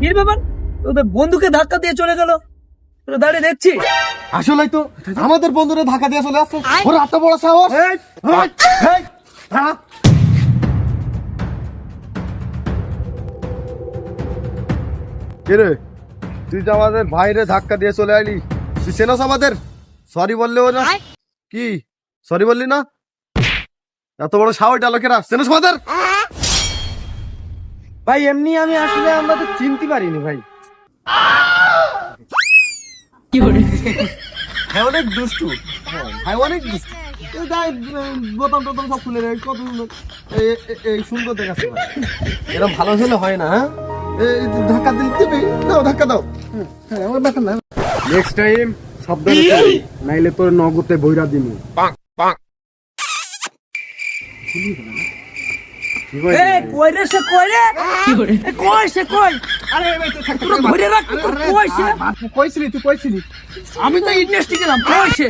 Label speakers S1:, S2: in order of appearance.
S1: কি ব্যাপার, তোদের বন্ধুকে ধাক্কা দিয়ে চলে গেল, তোরা দাঁড়িয়ে দেখছি।
S2: আসলেই তো আমাদের বন্ধুরা ধাক্কা দিয়ে চলে আসছে। ওর এত বড় সাহস! কিরে, তুই তো আমাদের ভাইরে ধাক্কা দিয়ে চলে আইলি, তুই চেনস আমাদের? সরি বললেও না, কি সরি বললি না? এত বড় সাহস ডালকেরা, চেনস আমাদের?
S1: ভাই এমনি আমি আসলে আমরা তো চিনতে পারিনি ভাই।
S2: হ্যাঁ অনেক দুষ্টু, ভাই অনেক দুষ্টু। এই গায়ে বোতাম টোতাম সব খুলে দেয়, কত সুন্দর। এই সুন্দর দেখাচ্ছে ভাই। এরকম ভালো ছেলে হয় না। হ্যাঁ এই ধাক্কা দিবি, দাও ধাক্কা দাও। হ্যাঁ আমার ব্যাপার না। নেক্সট টাইম সাবধানে করি, নাইলে তোর নগদে বইরা দিমু।
S1: কই রে সে, কই রে, কই সে, কই?
S2: আরে
S1: তোরা ধরে রাখ, কই সে?
S2: কইছিলি তুই কইছিলি।
S1: আমি তো ইন্টারেস্টে গেলাম, কই সে?